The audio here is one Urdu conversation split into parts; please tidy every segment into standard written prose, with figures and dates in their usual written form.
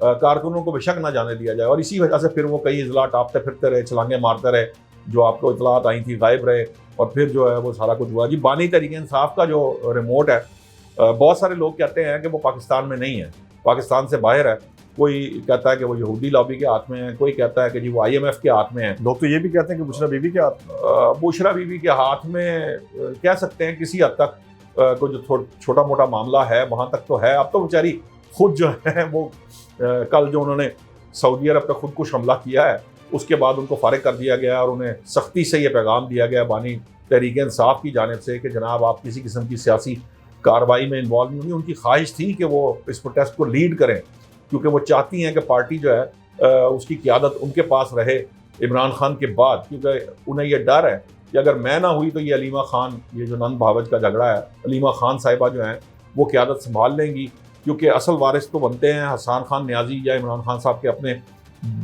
کارکنوں کو بے شک نہ جانے دیا جائے. اور اسی وجہ سے پھر وہ کئی اضلاع ٹاپتے پھرتے رہے, چھلانگیں مارتے رہے, جو آپ کو اطلاعات آئی تھی غائب رہے, اور پھر جو ہے وہ سارا کچھ ہوا. جی بانی تحریک انصاف کا جو ریموٹ ہے, بہت سارے لوگ کہتے ہیں کہ وہ پاکستان میں نہیں ہے, پاکستان سے باہر ہے. کوئی کہتا ہے کہ وہ یہودی لابی کے ہاتھ میں ہے, کوئی کہتا ہے کہ جی وہ IMF کے ہاتھ میں ہے. لوگ تو یہ بھی کہتے ہیں کہ بشرا بیوی کے ہاتھ بشرا بیوی کے ہاتھ میں کہہ سکتے ہیں کسی حد تک. کوئی جو چھوٹا موٹا معاملہ ہے وہاں تک تو ہے. اب تو بیچاری خود جو ہے وہ کل جو انہوں نے سعودی عرب پہ خودکش حملہ کیا ہے اس کے بعد ان کو فارغ کر دیا گیا, اور انہیں سختی سے یہ پیغام دیا گیا بانی تحریک انصاف کی جانب سے کہ جناب آپ کسی قسم کی سیاسی کارروائی میں انوالو نہیں ہوئی. ان کی خواہش تھی کہ وہ اس پروٹیسٹ کو لیڈ کریں, کیونکہ وہ چاہتی ہیں کہ پارٹی جو ہے اس کی قیادت ان کے پاس رہے عمران خان کے بعد, کیونکہ انہیں یہ ڈر ہے کہ اگر میں نہ ہوئی تو یہ علیمہ خان, یہ جو نند بھاوج کا جھگڑا ہے, علیمہ خان صاحبہ جو ہیں وہ قیادت سنبھال لیں گی, کیونکہ اصل وارث تو بنتے ہیں حسان خان نیازی یا عمران خان صاحب کے اپنے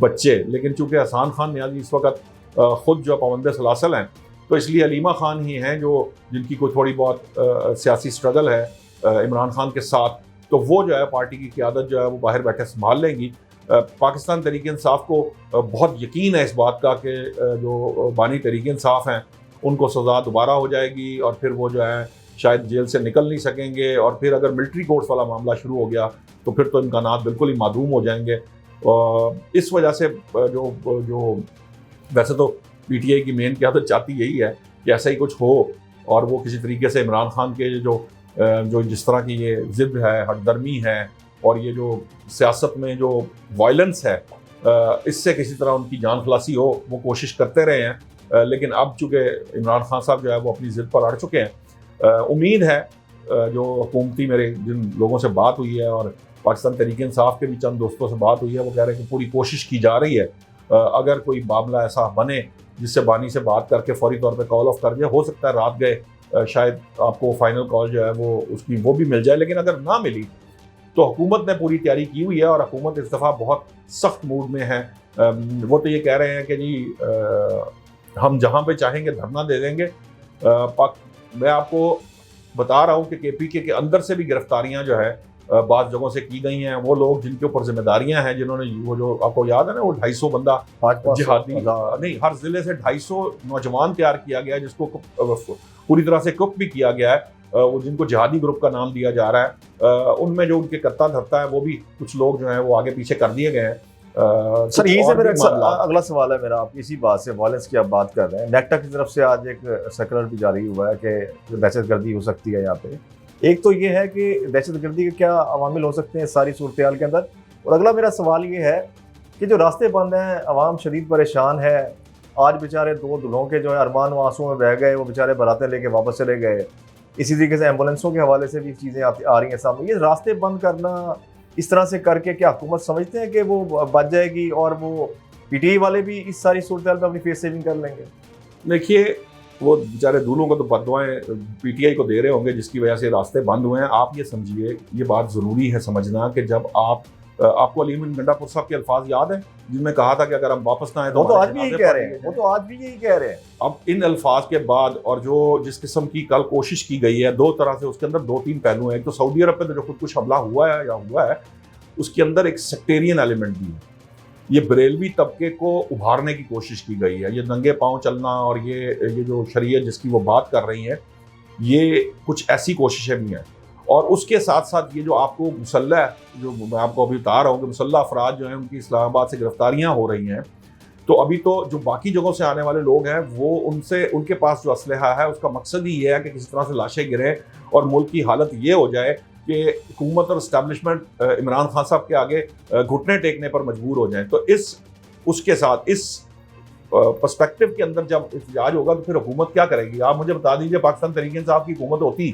بچے. لیکن چونکہ حسان خان نیازی اس وقت خود جو پابند سلاسل ہیں, تو اس لیے علیمہ خان ہی ہیں جو جن کی کوئی تھوڑی بہت سیاسی سٹرگل ہے عمران خان کے ساتھ, تو وہ جو ہے پارٹی کی قیادت جو ہے وہ باہر بیٹھے سنبھال لیں گی. پاکستان تحریک انصاف کو بہت یقین ہے اس بات کا کہ جو بانی تحریک انصاف ہیں ان کو سزا دوبارہ ہو جائے گی, اور پھر وہ جو ہے شاید جیل سے نکل نہیں سکیں گے, اور پھر اگر ملٹری کورٹس والا معاملہ شروع ہو گیا تو پھر تو امکانات بالکل ہی معدوم ہو جائیں گے. اس وجہ سے جو ویسے تو PTI کی مین قیادت چاہتی یہی ہے کہ ایسا ہی کچھ ہو, اور وہ کسی طریقے سے عمران خان کے جو جس طرح کی یہ ضد ہے, ہٹ درمی ہے, اور یہ جو سیاست میں جو وائلنس ہے, اس سے کسی طرح ان کی جان خلاصی ہو, وہ کوشش کرتے رہے ہیں. لیکن اب چونکہ عمران خان صاحب جو ہے وہ اپنی ضد پر اڑ چکے ہیں, امید ہے جو حکومتی میرے جن لوگوں سے بات ہوئی ہے, اور پاکستان تحریک انصاف کے بھی چند دوستوں سے بات ہوئی ہے, وہ کہہ رہے ہیں کہ پوری کوشش کی جا رہی ہے اگر کوئی معاملہ ایسا بنے جس سے بانی سے بات کر کے فوری طور پہ کال آف کر دیا. ہو سکتا ہے رات گئے شاید آپ کو فائنل کال جو ہے وہ بھی مل جائے, لیکن اگر نہ ملی تو حکومت نے پوری تیاری کی ہوئی ہے, اور حکومت اس دفعہ بہت سخت موڈ میں ہے. وہ تو یہ کہہ رہے ہیں کہ جی ہم جہاں پہ چاہیں گے دھرنا دے دیں گے. میں آپ کو بتا رہا ہوں کہ KPK کے اندر سے بھی گرفتاریاں جو ہے بعض جگہوں سے کی گئی ہیں. وہ لوگ جن کے اوپر ذمہ داریاں ہیں, جنہوں نے وہ جو آپ کو یاد ہے نا وہ 250 بندہ جہادی نہیں, ہر ضلع سے 250 نوجوان تیار کیا گیا ہے جس کو پوری طرح سے کک بھی کیا گیا ہے, وہ جن کو جہادی گروپ کا نام دیا جا رہا ہے. ان میں جو ان کے کرتا دھرتا ہے وہ بھی کچھ لوگ جو ہیں وہ آگے پیچھے کر دیے گئے ہیں. سر یہی سے میرا اگلا سوال ہے میرا, آپ اسی بات سے وائلنس کی آپ بات کر رہے ہیں. نیکٹا کی طرف سے آج ایک سرکولر بھی جاری ہوا ہے کہ دہشت گردی ہو سکتی ہے یہاں پہ. ایک تو یہ ہے کہ دہشت گردی کے کیا عوامل ہو سکتے ہیں ساری صورتحال کے اندر, اور اگلا میرا سوال یہ ہے کہ جو راستے بند ہیں, عوام شدید پریشان ہے. آج بیچارے 2 دلہوں کے جو ہے ارمان و آنسوں میں بہہ گئے, وہ بیچارے براتیں لے کے واپس چلے گئے. اسی طریقے سے ایمبولینسوں کے حوالے سے بھی چیزیں آ رہی ہیں سامنے. یہ راستے بند کرنا اس طرح سے کر کے کیا حکومت سمجھتے ہیں کہ وہ بچ جائے گی, اور وہ PTI والے بھی اس ساری صورتحال میں اپنی فیس سیونگ کر لیں گے؟ دیکھیے وہ بیچارے دولوں کو تو بددعائیں PTI کو دے رہے ہوں گے جس کی وجہ سے راستے بند ہوئے ہیں. آپ یہ سمجھیے, یہ بات ضروری ہے سمجھنا کہ جب آپ کو علیم گنڈا پور صاحب کے الفاظ یاد ہیں جن میں کہا تھا کہ اگر ہم واپس نہ آئے تو وہ تو آج بھی یہی کہہ رہے ہیں. اب ان الفاظ کے بعد اور جو جس قسم کی کل کوشش کی گئی ہے 2 طرح سے, اس کے اندر 2-3 پہلو ہیں. ایک تو سعودی عرب پہ جو خودکش حملہ ہوا ہے اس کے اندر ایک سیکٹیرین ایلیمنٹ بھی ہے. یہ بریلوی طبقے کو ابھارنے کی کوشش کی گئی ہے. یہ ننگے پاؤں چلنا اور یہ جو شریعت جس کی وہ بات کر رہی ہیں, یہ کچھ ایسی کوششیں بھی ہیں. اور اس کے ساتھ ساتھ یہ جو آپ کو مسلح, جو میں آپ کو ابھی بتا رہا ہوں کہ مسلح افراد جو ہیں ان کی اسلام آباد سے گرفتاریاں ہو رہی ہیں, تو ابھی تو جو باقی جگہوں سے آنے والے لوگ ہیں وہ ان کے پاس جو اسلحہ ہے اس کا مقصد ہی یہ ہے کہ کسی طرح سے لاشیں گریں اور ملک کی حالت یہ ہو جائے کہ حکومت اور اسٹیبلشمنٹ عمران خان صاحب کے آگے گھٹنے ٹیکنے پر مجبور ہو جائیں. تو اس کے ساتھ اس پرسپیکٹو کے اندر جب احتجاج ہوگا تو پھر حکومت کیا کرے گی؟ آپ مجھے بتا دیجیے پاکستان تحریک انصاف کی حکومت ہوتی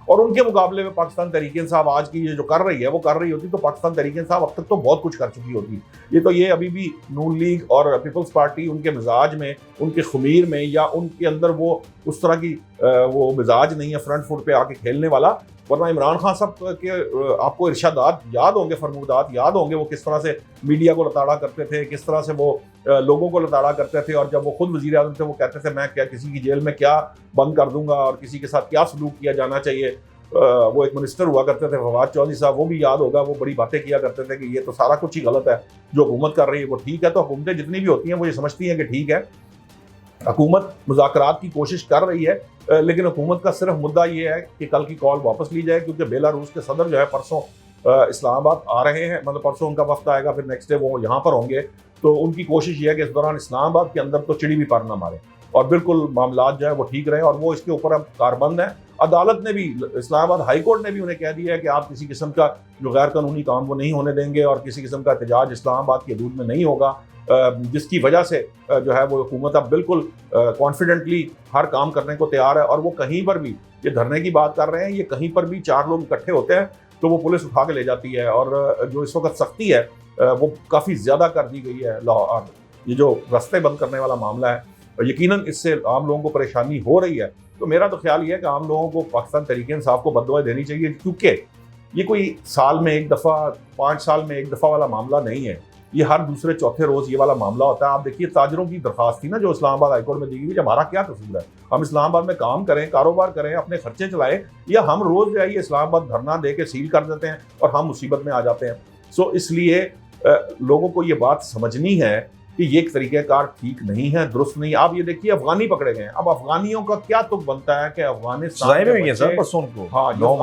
اور ان کے مقابلے میں پاکستان تحریک انصاف آج کی یہ جو کر رہی ہے وہ کر رہی ہوتی, تو پاکستان تحریک انصاف اب تک تو بہت کچھ کر چکی ہوتی. یہ ابھی بھی نون لیگ اور پیپلز پارٹی ان کے مزاج میں, ان کے خمیر میں, یا ان کے اندر وہ اس طرح کی وہ مزاج نہیں ہے فرنٹ فٹ پہ آ کے کھیلنے والا. ورنہ عمران خان صاحب کے آپ کو ارشادات یاد ہوں گے, فرمودات یاد ہوں گے, وہ کس طرح سے میڈیا کو لتاڑا کرتے تھے, کس طرح سے وہ لوگوں کو لتاڑا کرتے تھے. اور جب وہ خود وزیر اعظم تھے وہ کہتے تھے میں کیا کسی کی جیل میں کیا بند کر دوں گا اور کسی کے ساتھ کیا سلوک کیا جانا چاہیے. وہ ایک منسٹر ہوا کرتے تھے فواد چودھری صاحب، وہ بھی یاد ہوگا، وہ بڑی باتیں کیا کرتے تھے کہ یہ تو سارا کچھ ہی غلط ہے جو حکومت کر رہی ہے وہ ٹھیک ہے. تو حکومتیں جتنی بھی ہوتی ہیں وہ یہ سمجھتی ہیں کہ ٹھیک ہے، حکومت مذاکرات کی کوشش کر رہی ہے، لیکن حکومت کا صرف مدعا یہ ہے کہ کل کی کال واپس لی جائے، کیونکہ بیلاروس کے صدر جو ہے پرسوں اسلام آباد آ رہے ہیں، مطلب پرسوں ان کا وفد آئے گا، پھر نیکسٹ ڈے وہ یہاں پر ہوں گے. تو ان کی کوشش یہ ہے کہ اس دوران اسلام آباد کے اندر تو چڑی بھی پر نہ مارے اور بالکل معاملات جو ہے وہ ٹھیک رہیں، اور وہ اس کے اوپر اب کاربند ہیں. عدالت نے بھی، اسلام آباد ہائی کورٹ نے بھی انہیں کہہ دیا ہے کہ آپ کسی قسم کا جو غیر قانونی کام وہ نہیں ہونے دیں گے، اور کسی قسم کا احتجاج اسلام آباد کی حدود میں نہیں ہوگا، جس کی وجہ سے جو ہے وہ حکومت اب بالکل کانفیڈنٹلی ہر کام کرنے کو تیار ہے. اور وہ کہیں پر بھی یہ دھرنے کی بات کر رہے ہیں، یہ کہیں پر بھی 4 لوگ اکٹھے ہوتے ہیں تو وہ پولیس اٹھا کے لے جاتی ہے. اور جو اس وقت سختی ہے وہ کافی زیادہ کر دی گئی ہے. یہ جو رستے بند کرنے والا معاملہ ہے، یقیناً اس سے عام لوگوں کو پریشانی ہو رہی ہے. تو میرا تو خیال یہ ہے کہ عام لوگوں کو پاکستان تحریک انصاف کو بددعائیں دینی چاہیے، کیونکہ یہ کوئی سال میں ایک دفعہ، 5 سال میں ایک دفعہ والا معاملہ نہیں ہے، یہ ہر دوسرے چوتھے روز یہ والا معاملہ ہوتا ہے. آپ دیکھیے تاجروں کی درخواست تھی نا جو اسلام آباد ہائی کورٹ میں دی گئی، ہمارا کیا قصور ہے، ہم اسلام آباد میں کام کریں، کاروبار کریں، اپنے خرچے چلائیں، یا ہم روز جو ہے یہ اسلام آباد دھرنا دے کے سیل کر دیتے ہیں اور ہم مصیبت میں آ جاتے ہیں. سو اس لیے لوگوں کو یہ بات سمجھنی ہے کہ یہ ایک طریقہ کار ٹھیک نہیں ہے، درست نہیں. آپ یہ دیکھیے افغانی پکڑے گئے ہیں، اب افغانیوں کا کیا تک بنتا ہے کہ افغانستان کو، ہاں 9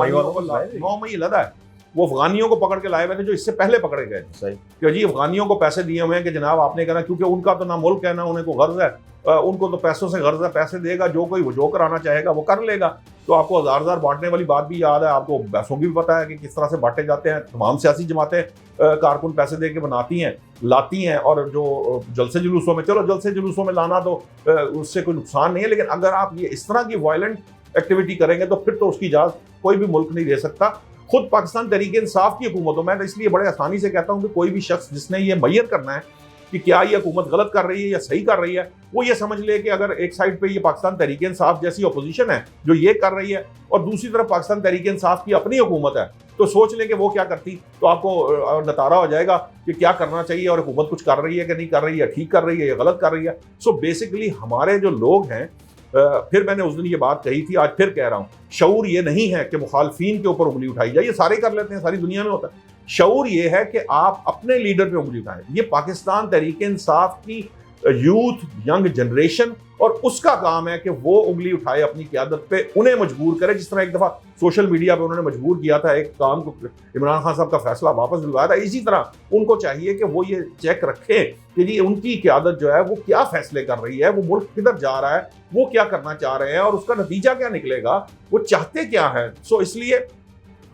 مئی لدا ہے، وہ افغانیوں کو پکڑ کے لائے ہوئے تھے جو اس سے پہلے پکڑے گئے تھے کہ جی افغانیوں کو پیسے دیے ہوئے ہیں کہ جناب آپ نے کہنا، کیونکہ ان کا تو نہ ملک ہے نہ انہیں کو غرض ہے، ان کو تو پیسوں سے غرض ہے، پیسے دے گا جو کوئی وہ جو کرانا چاہے گا وہ کر لے گا. تو آپ کو ہزار بانٹنے والی بات بھی یاد ہے، آپ کو پیسوں کی بھی پتہ ہے کہ کس طرح سے بانٹے جاتے ہیں. تمام سیاسی جماعتیں کارکن پیسے دے کے بناتی ہیں، لاتی ہیں، اور جو جلسے جلوسوں میں، چلو جلسے جلوسوں میں لانا تو اس سے کوئی نقصان نہیں ہے، لیکن اگر آپ یہ اس طرح کی وائلنٹ ایکٹیویٹی کریں گے تو پھر تو اس کی اجازت کوئی بھی ملک نہیں دے سکتا. خود پاکستان تحریک انصاف کی حکومت ہو، میں اس لیے بڑے آسانی سے کہتا ہوں کہ کوئی بھی شخص جس نے یہ میئر کرنا ہے کہ کیا یہ حکومت غلط کر رہی ہے یا صحیح کر رہی ہے، وہ یہ سمجھ لے کہ اگر ایک سائڈ پہ یہ پاکستان تحریک انصاف جیسی اپوزیشن ہے جو یہ کر رہی ہے، اور دوسری طرف پاکستان تحریک انصاف کی اپنی حکومت ہے، تو سوچ لیں کہ وہ کیا کرتی، تو آپ کو نتارا ہو جائے گا کہ کیا کرنا چاہیے اور حکومت کچھ کر رہی ہے کہ نہیں کر رہی ہے، ٹھیک کر رہی ہے یا غلط کر رہی ہے. سو بیسکلی ہمارے جو لوگ ہیں، پھر میں نے اس دن یہ بات کہی تھی، آج پھر کہہ رہا ہوں، شعور یہ نہیں ہے کہ مخالفین کے اوپر انگلی اٹھائی جائے، یہ سارے کر لیتے ہیں، ساری دنیا میں ہوتا ہے. شعور یہ ہے کہ آپ اپنے لیڈر پہ انگلی اٹھائیں. یہ پاکستان تحریک انصاف کی یوتھ، ینگ جنریشن، اور اس کا کام ہے کہ وہ انگلی اٹھائے اپنی قیادت پہ، انہیں مجبور کرے. جس طرح ایک دفعہ سوشل میڈیا پہ انہوں نے مجبور کیا تھا ایک کام کو، عمران خان صاحب کا فیصلہ واپس دلوایا تھا، اسی طرح ان کو چاہیے کہ وہ یہ چیک رکھیں کہ جی ان کی قیادت جو ہے وہ کیا فیصلے کر رہی ہے، وہ ملک کدھر جا رہا ہے، وہ کیا کرنا چاہ رہے ہیں، اور اس کا نتیجہ کیا نکلے گا، وہ چاہتے کیا ہیں. سو اس لیے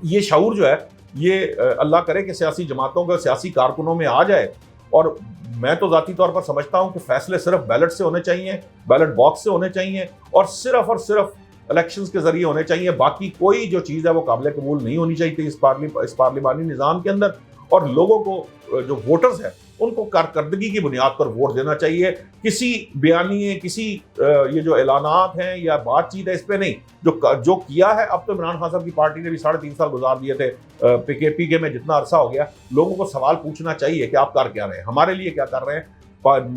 یہ شعور جو ہے یہ اللہ کرے کہ سیاسی جماعتوں کا، سیاسی کارکنوں میں آ جائے. اور میں تو ذاتی طور پر سمجھتا ہوں کہ فیصلے صرف بیلٹ سے ہونے چاہیے، بیلٹ باکس سے ہونے چاہیے، اور صرف الیکشنز کے ذریعے ہونے چاہیے. باقی کوئی جو چیز ہے وہ قابل قبول نہیں ہونی چاہیے اس پارلیمانی نظام کے اندر. اور لوگوں کو، جو ووٹرز ہیں، ان کو کارکردگی کی بنیاد پر ووٹ دینا چاہیے، کسی بیانیے، کسی یہ جو اعلانات ہیں یا بات چیت ہے اس پہ نہیں. جو کیا ہے، اب تو عمران خان صاحب کی پارٹی نے بھی 3.5 سال گزار دیے تھے، پی کے میں جتنا عرصہ ہو گیا، لوگوں کو سوال پوچھنا چاہیے کہ آپ کر کیا رہے ہیں، ہمارے لیے کیا کر رہے ہیں.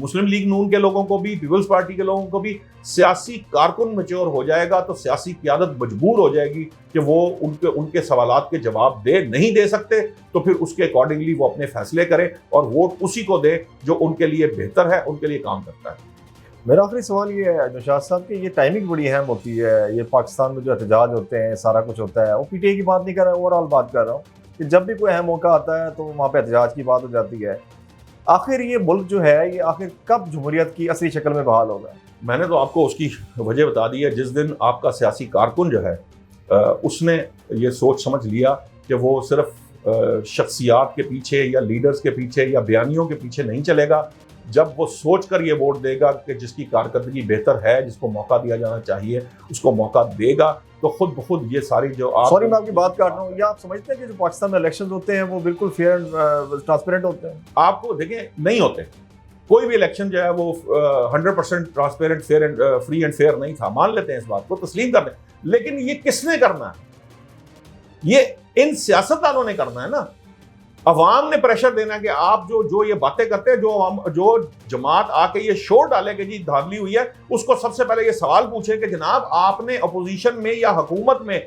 مسلم لیگ نون کے لوگوں کو بھی، پیپلز پارٹی کے لوگوں کو بھی، سیاسی کارکن میچور ہو جائے گا تو سیاسی قیادت مجبور ہو جائے گی کہ وہ ان کے سوالات کے جواب نہیں دے سکتے، تو پھر اس کے اکارڈنگلی وہ اپنے فیصلے کریں اور ووٹ اسی کو دے جو ان کے لیے بہتر ہے، ان کے لیے کام کرتا ہے. میرا آخری سوال یہ ہے نوشاد صاحب کہ یہ ٹائمنگ بڑی اہم ہوتی ہے. یہ پاکستان میں جو احتجاج ہوتے ہیں، سارا کچھ ہوتا ہے، وہ پی ٹی آئی کی بات نہیں کر رہا، اوور آل بات کر رہا ہوں کہ جب بھی کوئی اہم موقع آتا ہے تو وہاں پہ احتجاج کی بات ہو جاتی ہے. آخر یہ ملک جو ہے یہ آخر کب جمہوریت کی اصلی شکل میں بحال ہوگا؟ میں نے تو آپ کو اس کی وجہ بتا دی ہے. جس دن آپ کا سیاسی کارکن جو ہے اس نے یہ سوچ سمجھ لیا کہ وہ صرف شخصیات کے پیچھے یا لیڈرز کے پیچھے یا بیانیوں کے پیچھے نہیں چلے گا، جب وہ سوچ کر یہ ووٹ دے گا کہ جس کی کارکردگی بہتر ہے، جس کو موقع دیا جانا چاہیے، اس کو موقع دے گا، تو خود بخود یہ ساری جو سوری میں آپ کی بات کر رہا ہوں، یا آپ سمجھتے ہیں کہ جو پاکستان میں الیکشنز ہوتے ہیں وہ بالکل فیئر اینڈ ٹرانسپیرنٹ ہوتے ہیں؟ آپ کو دیکھیں نہیں ہوتے. کوئی بھی الیکشن جو ہے وہ 100% transparent, fair and free and fair نہیں تھا، مان لیتے ہیں اس بات کو، تسلیم کر لیں. لیکن یہ کس نے کرنا ہے؟ یہ ان سیاستدانوں نے کرنا ہے نا. عوام نے پریشر دینا ہے کہ آپ جو یہ باتیں کرتے ہیں، جو جماعت آ کے یہ شور ڈالے کہ جی دھاندلی ہوئی ہے، اس کو سب سے پہلے یہ سوال پوچھے کہ جناب آپ نے اپوزیشن میں یا حکومت میں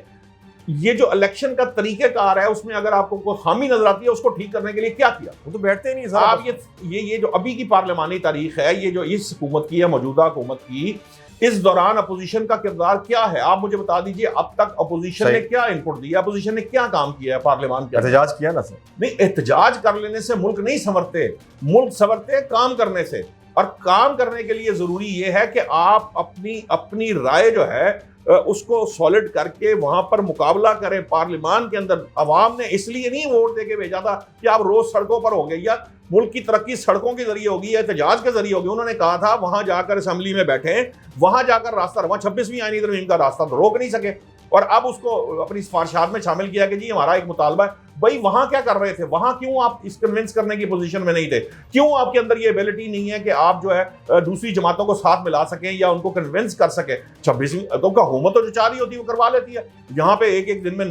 یہ جو الیکشن کا طریقہ کار ہے اس میں اگر آپ کو کوئی خامی نظر آتی ہے اس کو ٹھیک کرنے کے لیے کیا کیا؟ وہ تو بیٹھتے ہی نہیں سر. آپ یہ جو ابھی کی پارلیمانی تاریخ ہے، یہ جو اس حکومت کی ہے، موجودہ حکومت کی، اس دوران اپوزیشن کا کردار کیا ہے؟ آپ مجھے بتا دیجئے اب تک اپوزیشن نے کیا انپٹ دیا، اپوزیشن نے کیا کام کیا ہے پارلیمان کے؟ احتجاج کیا نا سر. نہیں، احتجاج کر لینے سے ملک نہیں سنورتے، ملک سنورتے کام کرنے سے. اور کام کرنے کے لیے ضروری یہ ہے کہ آپ اپنی رائے جو ہے اس کو سالڈ کر کے وہاں پر مقابلہ کریں. پارلیمان کے اندر عوام نے اس لیے نہیں ووٹ دے کے بھیجا تھا کہ آپ روز سڑکوں پر ہوں گے یا ملک کی ترقی سڑکوں کے ذریعے ہوگی یا احتجاج کے ذریعے ہوگی. انہوں نے کہا تھا وہاں جا کر اسمبلی میں بیٹھیں، وہاں جا کر راستہ، وہاں 26ویں آئینی ترمیم کا راستہ تو روک نہیں سکے، اور اب اس کو اپنی سفارشات میں شامل کیا کہ جی ہمارا ایک مطالبہ ہے. بھائی وہاں کیا کر رہے تھے؟ وہاں کیوں آپ اس کنونس کرنے کی پوزیشن میں نہیں تھے؟ کیوں آپ کے اندر یہ ایبلٹی نہیں ہے کہ آپ جو ہے دوسری جماعتوں کو ساتھ ملا سکیں یا ان کو کنونس کر سکیں؟ 26ویں تو حکومت جو چاہ رہی ہوتی ہے وہ کروا لیتی ہے. یہاں پہ ایک دن میں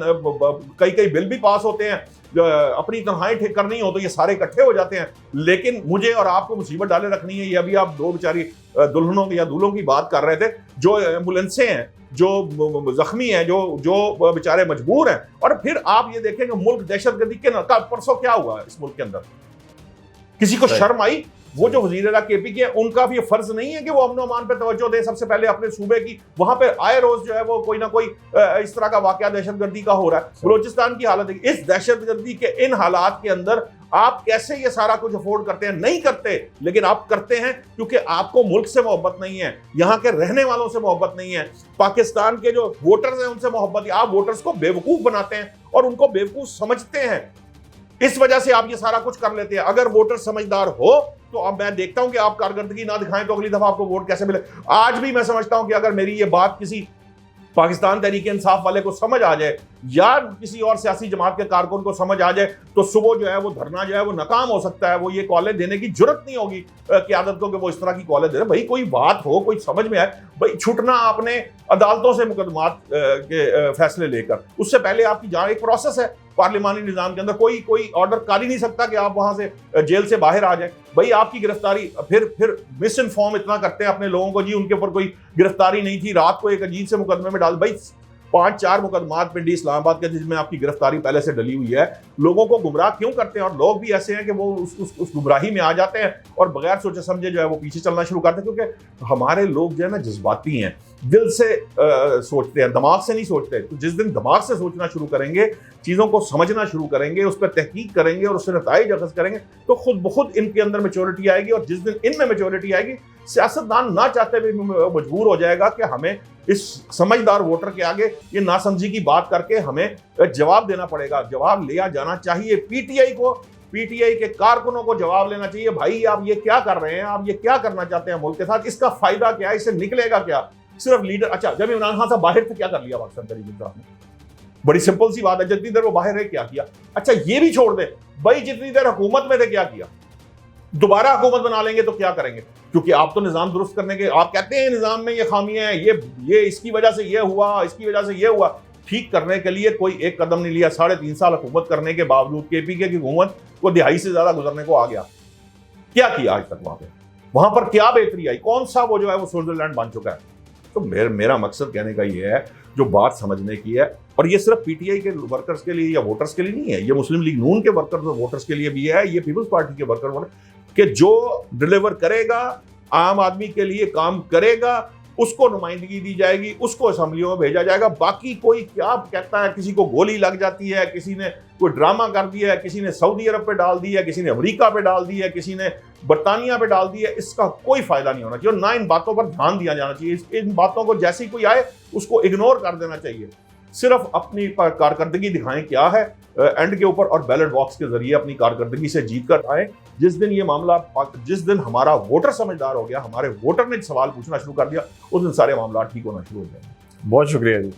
کئی بل بھی پاس ہوتے ہیں، اپنی تنہائی ٹھیک کرنی ہو تو یہ سارے اکٹھے ہو جاتے ہیں. لیکن مجھے اور آپ کو مصیبت ڈالے رکھنی ہے. یہ ابھی آپ دو بیچاری دلہنوں یا دولوں کی بات کر رہے تھے، جو ایمبولینسیں ہیں، جو زخمی ہیں، جو بیچارے مجبور ہیں. اور پھر آپ یہ دیکھیں کہ ملک دہشت گردی کے پرسوں کیا ہوا اس ملک کے اندر؟ کسی کو شرم آئی؟ وہ جو وزیر اعلیٰ کے پی کے ان کا بھی یہ فرض نہیں ہے کہ وہ امن و امان پہ توجہ دیں سب سے پہلے اپنے صوبے کی؟ وہاں پہ آئے روز جو ہے وہ کوئی نہ کوئی اس طرح کا واقعہ دہشت گردی کا ہو رہا ہے. بلوچستان کی حالت ہے. اس دہشت گردی کے ان حالات کے اندر آپ کیسے یہ سارا کچھ افورڈ کرتے ہیں؟ نہیں کرتے، لیکن آپ کرتے ہیں کیونکہ آپ کو ملک سے محبت نہیں ہے، یہاں کے رہنے والوں سے محبت نہیں ہے، پاکستان کے جو ووٹرز ہیں ان سے محبت ہے. آپ ووٹرز کو بیوقوف بناتے ہیں اور ان کو بیوقوف سمجھتے ہیں، اس وجہ سے آپ یہ سارا کچھ کر لیتے ہیں. اگر ووٹر سمجھدار ہو تو اب میں دیکھتا ہوں کہ آپ کارکردگی نہ دکھائیں تو اگلی دفعہ آپ کو ووٹ کیسے ملے. آج بھی میں سمجھتا ہوں کہ اگر میری یہ بات کسی پاکستان تحریک انصاف والے کو سمجھ آ جائے یا کسی اور سیاسی جماعت کے کارکن کو سمجھ آ جائے تو صبح جو ہے وہ دھرنا جو ہے وہ ناکام ہو سکتا ہے. وہ یہ کالیں دینے کی جرت نہیں ہوگی قیادت کو کہ وہ اس طرح کی کالیں دے رہے. بھائی کوئی بات ہو، کوئی سمجھ میں آئے. بھائی چھٹنا آپ نے عدالتوں سے مقدمات کے فیصلے لے کر، اس سے پہلے آپ کی جان ایک پروسیس ہے پارلیمانی نظام کے اندر. کوئی آرڈر کر ہی نہیں سکتا کہ آپ وہاں سے جیل سے باہر آ جائیں. بھائی آپ کی گرفتاری پھر مس انفارم اتنا کرتے ہیں اپنے لوگوں کو، جی ان کے اوپر کوئی گرفتاری نہیں تھی، رات کو ایک عجیب سے مقدمے میں ڈال. بھائی 5-4 مقدمات پنڈی اسلام آباد کے جس میں آپ کی گرفتاری پہلے سے ڈلی ہوئی ہے. لوگوں کو گمراہ کیوں کرتے ہیں؟ اور لوگ بھی ایسے ہیں کہ وہ اس گمراہی میں آ جاتے ہیں اور بغیر سوچے سمجھے جو ہے وہ پیچھے چلنا شروع کرتے ہیں. کیونکہ ہمارے لوگ جو ہے نا جذباتی ہیں، دل سے سوچتے ہیں، دماغ سے نہیں سوچتے. تو جس دن دماغ سے سوچنا شروع کریں گے، چیزوں کو سمجھنا شروع کریں گے، اس پہ تحقیق کریں گے اور اس سے نتائج اخذ کریں گے تو خود بخود ان کے اندر میچورٹی آئے گی. اور جس دن ان میں میچورٹی آئے گی، سیاستدان نہ چاہتے ہوئے مجبور ہو جائے گا کہ ہمیں اس سمجھدار ووٹر کے آگے یہ ناسمجھی کی بات کر کے ہمیں جواب دینا پڑے گا. جواب لیا جانا چاہیے. پی ٹی آئی کے کارکنوں کو جواب لینا چاہیے. بھائی آپ یہ کیا کر رہے ہیں؟ آپ یہ کیا کرنا چاہتے ہیں ملک کے ساتھ؟ اس کا فائدہ کیا ہے؟ اس سے نکلے گا کیا؟ صرف لیڈر. اچھا جب عمران خان صاحب باہر تھے کیا کر لیا پاکستان تحریک انصاف نے؟ بڑی سمپل سی بات ہے، جتنی دیر وہ باہر ہے کیا کیا؟ اچھا یہ بھی چھوڑ دیں، بھائی جتنی دیر حکومت میں تھے کیا کیا؟ دوبارہ حکومت بنا لیں گے تو کیا کریں گے؟ کیونکہ آپ تو نظام درست کرنے کے، آپ کہتے ہیں نظام میں یہ خامیاں ہیں، یہ اس کی وجہ سے یہ ہوا، اس کی وجہ سے یہ ہوا. ٹھیک کرنے کے لیے کوئی ایک قدم نہیں لیا. 3.5 سال حکومت کرنے کے باوجود کے پی کے کی حکومت کو دہائی سے زیادہ گزرنے کو آ گیا. کیا کیا آج تک وہاں پر کیا بہتری آئی؟ کون سا وہ جو ہے وہ سوئٹزرلینڈ بن چکا ہے؟ تو میرا مقصد کہنے کا یہ ہے، جو بات سمجھنے کی ہے، اور یہ صرف پی ٹی آئی کے ورکرز کے لیے یا ووٹرز کے لیے نہیں ہے، یہ مسلم لیگ نون کے ورکرز اور ووٹرز کے لیے بھی ہے، یہ پیپلز پارٹی کے ورکر کہ جو ڈیلیور کرے گا، عام آدمی کے لیے کام کرے گا، اس کو نمائندگی دی جائے گی، اس کو اسمبلیوں میں بھیجا جائے گا. باقی کوئی کیا کہتا ہے، کسی کو گولی لگ جاتی ہے، کسی نے کوئی ڈرامہ کر دیا ہے، کسی نے سعودی عرب پہ ڈال دی ہے، کسی نے امریکہ پہ ڈال دی ہے، کسی نے برطانیہ پہ ڈال دی ہے، اس کا کوئی فائدہ نہیں ہونا چاہیے. اور نہ ان باتوں پر دھیان دیا جانا چاہیے. ان باتوں کو جیسی کوئی آئے اس کو اگنور کر دینا چاہیے. صرف اپنی کارکردگی دکھائیں کیا ہے اینڈ کے اوپر، اور بیلٹ باکس کے ذریعے اپنی کارکردگی سے جیت کر آئیں. جس دن یہ معاملہ، جس دن ہمارا ووٹر سمجھدار ہو گیا، ہمارے ووٹر نے سوال پوچھنا شروع کر دیا، اس دن سارے معاملات ٹھیک ہونا شروع ہو جائیں گے. بہت شکریہ جی.